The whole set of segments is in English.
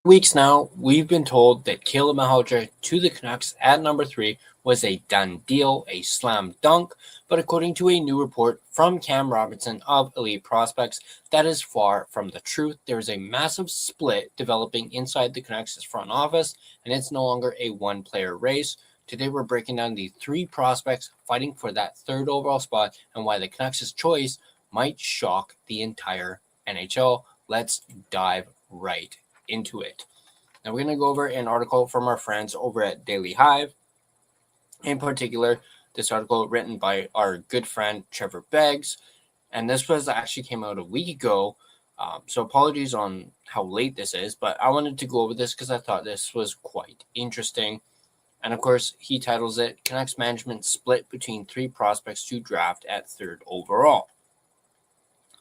weeks now, we've been told that Caleb Malhotra to the Canucks at number 3 was a done deal, a slam dunk, but according to a new report from Cam Robinson of Elite Prospects, that is far from the truth. There is a massive split developing inside the Canucks' front office, and it's no longer a one-player race. Today, we're breaking down the 3 prospects fighting for that 3rd overall spot and why the Canucks' choice might shock the entire NHL. Let's dive right into it. Now we're going to go over an article from our friends over at Daily Hive. In particular, this article written by our good friend Trevor Beggs, and this was actually came out a week ago. So apologies on how late this is, but I wanted to go over this because I thought this was quite interesting. And of course, he titles it Canucks Management Split Between 3 Prospects to Draft at 3rd Overall.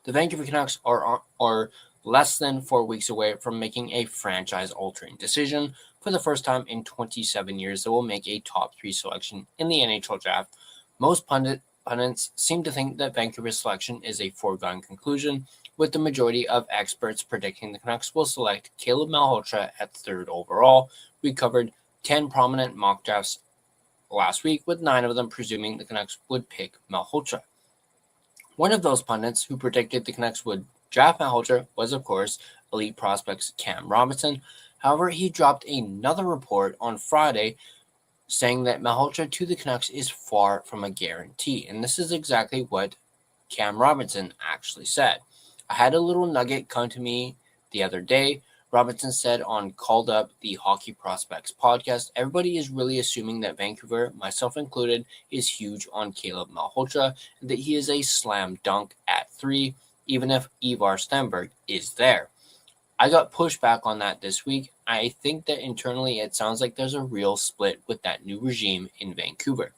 The Vancouver Canucks are less than 4 weeks away from making a franchise-altering decision. For the first time in 27 years, they will make a top 3 selection in the NHL draft. Most pundits seem to think that Vancouver's selection is a foregone conclusion, with the majority of experts predicting the Canucks will select Caleb Malhotra at 3rd overall. We covered 10 prominent mock drafts last week, with 9 of them presuming the Canucks would pick Malhotra. One of those pundits who predicted the Canucks would draft Malhotra was, of course, Elite Prospects Cam Robinson. However, he dropped another report on Friday saying that Malhotra to the Canucks is far from a guarantee. And this is exactly what Cam Robinson actually said. I had a little nugget come to me the other day. Robinson said on Called Up, the Hockey Prospects podcast, everybody is really assuming that Vancouver, myself included, is huge on Caleb Malhotra and that he is a slam dunk at 3, even if Ivar Stenberg is there. I got pushback on that this week. I think that internally it sounds like there's a real split with that new regime in Vancouver.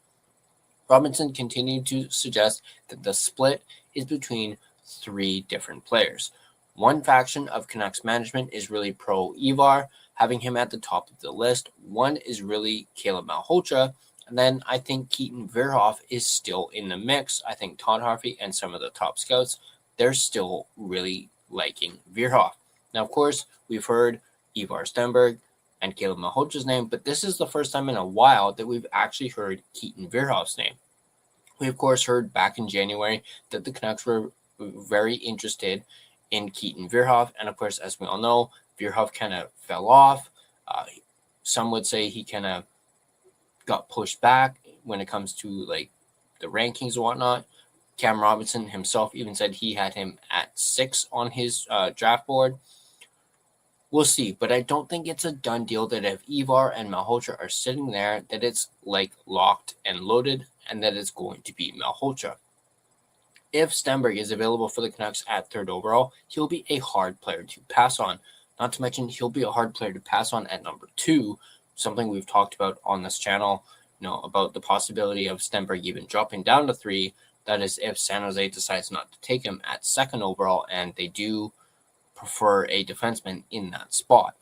Robinson continued to suggest that the split is between 3 different players. One faction of Canucks management is really pro Ivar, having him at the top of the list. One is really Caleb Malhotra, and then I think Keaton Verhoeff is still in the mix. I think Todd Harvey and some of the top scouts, they're still really liking Verhoeff. Now, of course, we've heard Ivar Stenberg and Caleb Malhotra's name, but this is the first time in a while that we've actually heard Keaton Verhoeff's name. We, of course, heard back in January that the Canucks were very interested in Keaton Verhoeff, and of course, as we all know, Verhoeff kind of fell off. Some would say he kind of got pushed back when it comes to like the rankings and whatnot. Cam Robinson himself even said he had him at 6 on his draft board. We'll see, but I don't think it's a done deal that if Ivar and Malhotra are sitting there, that it's like locked and loaded and that it's going to be Malhotra. If Stenberg is available for the Canucks at 3rd overall, he'll be a hard player to pass on. Not to mention, he'll be a hard player to pass on at number 2, something we've talked about on this channel, about the possibility of Stenberg even dropping down to 3. That is if San Jose decides not to take him at 2nd overall, and they do prefer a defenseman in that spot.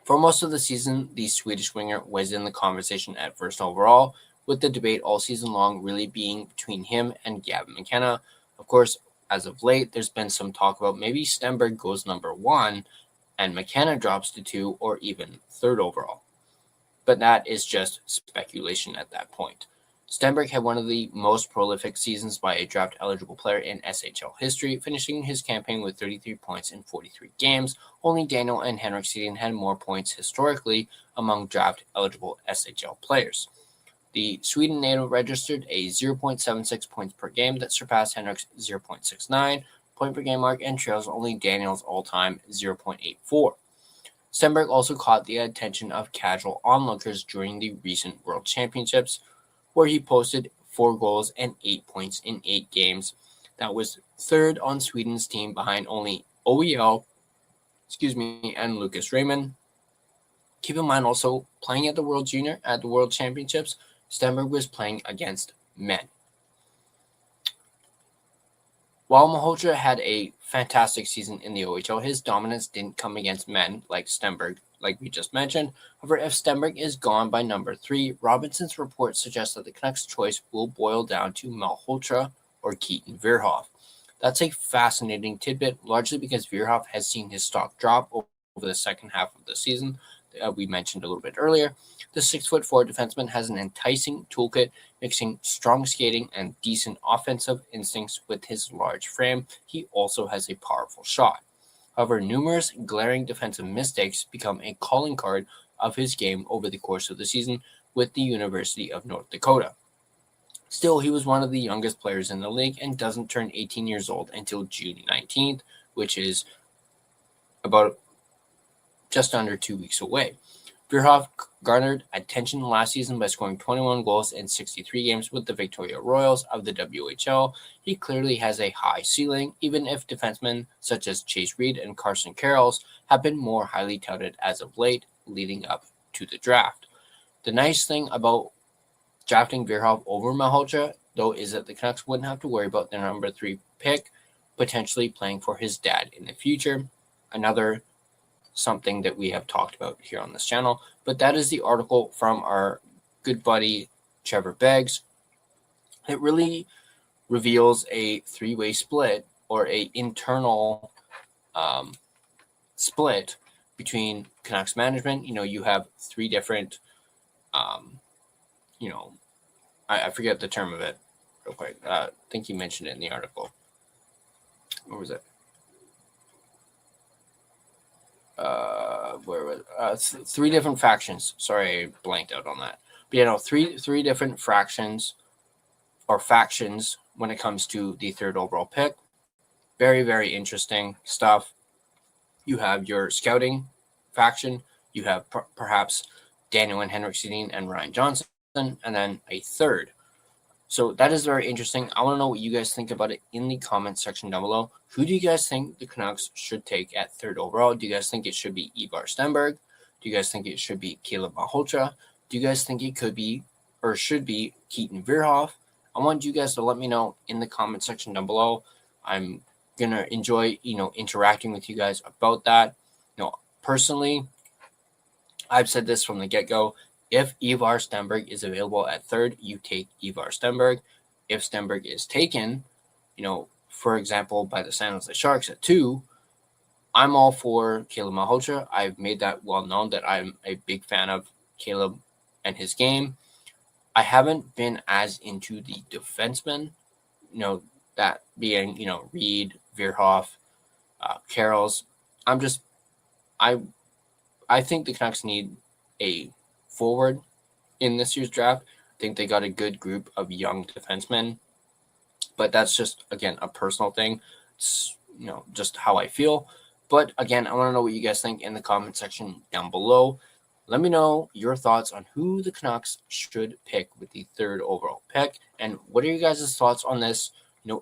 For most of the season, the Swedish winger was in the conversation at 1st overall, with the debate all season long really being between him and Gavin McKenna. Of course, as of late, there's been some talk about maybe Stenberg goes number 1 and McKenna drops to 2 or even 3rd overall. But that is just speculation at that point. Stenberg had one of the most prolific seasons by a draft-eligible player in SHL history, finishing his campaign with 33 points in 43 games. Only Daniel and Henrik Sedin had more points historically among draft-eligible SHL players. The Sweden native registered a 0.76 points per game that surpassed Henrik's 0.69 point per game mark and trails only Daniel's all-time 0.84. Stenberg also caught the attention of casual onlookers during the recent World Championships, where he posted 4 goals and 8 points in 8 games. That was 3rd on Sweden's team behind only OEL, and Lucas Raymond. Keep in mind also, playing at the World Junior at the World Championships, Stenberg was playing against men. While Malhotra had a fantastic season in the OHL, his dominance didn't come against men like Stenberg, like we just mentioned. However, if Stenberg is gone by number 3, Robinson's report suggests that the Canucks' choice will boil down to Malhotra or Keaton Verhoeff. That's a fascinating tidbit, largely because Verhoeff has seen his stock drop over the second half of the season. We mentioned a little bit earlier. The 6'4" defenseman has an enticing toolkit, mixing strong skating and decent offensive instincts with his large frame. He also has a powerful shot. However, numerous glaring defensive mistakes become a calling card of his game over the course of the season with the University of North Dakota. Still, he was one of the youngest players in the league and doesn't turn 18 years old until June 19th, which is about just under 2 weeks away. Verhoeff garnered attention last season by scoring 21 goals in 63 games with the Victoria Royals of the WHL. He clearly has a high ceiling, even if defensemen such as Chase Reed and Carson Carrolls have been more highly touted as of late, leading up to the draft. The nice thing about drafting Verhoeff over Malhotra, though, is that the Canucks wouldn't have to worry about their number 3 pick potentially playing for his dad in the future. Another something that we have talked about here on this channel, but that is the article from our good buddy Trevor Beggs. It really reveals a 3-way split, or a internal split between Canucks management. You have 3 different I forget the term of it real quick. I think he mentioned it in the article. What was it? Where was it? 3 different factions. Sorry, I blanked out on that. But three different factions when it comes to the 3rd overall pick. Very, very interesting stuff. You have your scouting faction. You have perhaps Daniel and Henrik Sedin and Ryan Johnson, and then a 3rd. So that is very interesting. I want to know what you guys think about it in the comments section down below. Who do you guys think the Canucks should take at 3rd overall? Do you guys think it should be Ivar Stenberg? Do you guys think it should be Caleb Malhotra? Do you guys think it could be or should be Keaton Verhoeff? I want you guys to let me know in the comment section down below. I'm going to enjoy, interacting with you guys about that. Personally, I've said this from the get-go. If Ivar Stenberg is available at 3rd, you take Ivar Stenberg. If Stenberg is taken, for example, by the San Jose Sharks at 2, I'm all for Caleb Malhotra. I've made that well known that I'm a big fan of Caleb and his game. I haven't been as into the defensemen, that being, Reed, Verhoeff, Carrolls. I think the Canucks need a forward in this year's draft. I think they got a good group of young defensemen, but that's just, again, a personal thing. It's, just how I feel. But again, I want to know what you guys think in the comment section down below. Let me know your thoughts on who the Canucks should pick with the 3rd overall pick, and what are your guys' thoughts on this,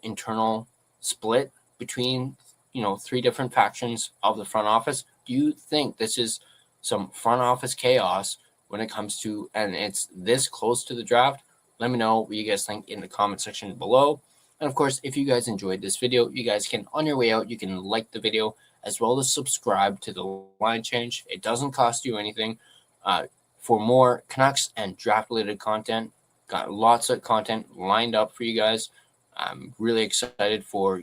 internal split between, 3 different factions of the front office? Do you think this is some front office chaos when it comes to, and it's this close to the draft? Let me know what you guys think in the comment section below. And of course, if you guys enjoyed this video, you guys can, on your way out, you can like the video as well as subscribe to the line change. It doesn't cost you anything. For more Canucks and draft related content, got lots of content lined up for you guys. I'm really excited for,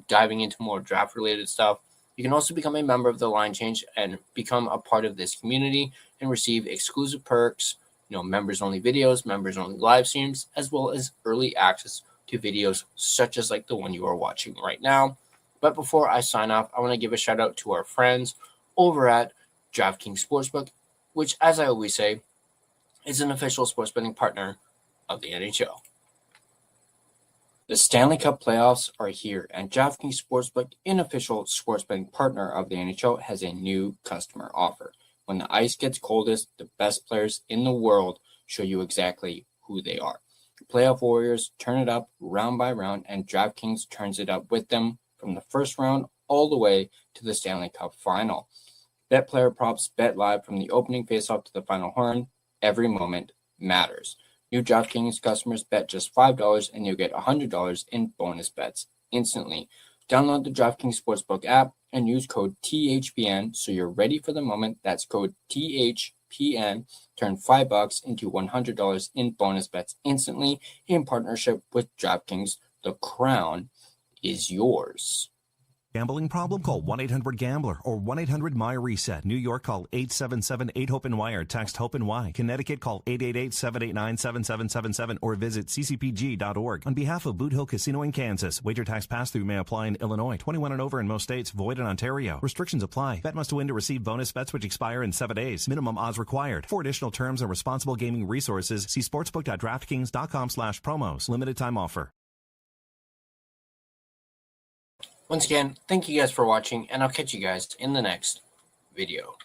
diving into more draft related stuff. You can also become a member of the Line Change and become a part of this community and receive exclusive perks, members-only videos, members-only live streams, as well as early access to videos such as like the one you are watching right now. But before I sign off, I want to give a shout out to our friends over at DraftKings Sportsbook, which, as I always say, is an official sports betting partner of the NHL. The Stanley Cup playoffs are here, and DraftKings Sportsbook, an official sports betting partner of the NHL, has a new customer offer. When the ice gets coldest, the best players in the world show you exactly who they are. Playoff warriors turn it up round by round, and DraftKings turns it up with them from the first round all the way to the Stanley Cup final. Bet player props, bet live from the opening faceoff to the final horn. Every moment matters. New DraftKings customers bet just $5 and you'll get $100 in bonus bets instantly. Download the DraftKings Sportsbook app and use code THPN so you're ready for the moment. That's code THPN. Turn $5 into $100 in bonus bets instantly in partnership with DraftKings. The crown is yours. Gambling problem? Call 1-800-GAMBLER or 1-800-MY-RESET. New York, call 877-8-HOPE-NY or text HOPE-NY. Connecticut, call 888-789-7777 or visit ccpg.org. On behalf of Boot Hill Casino in Kansas, wager tax pass-through may apply in Illinois. 21 and over in most states, void in Ontario. Restrictions apply. Bet must win to receive bonus bets which expire in 7 days. Minimum odds required. For additional terms and responsible gaming resources, see sportsbook.draftkings.com/promos. Limited time offer. Once again, thank you guys for watching, and I'll catch you guys in the next video.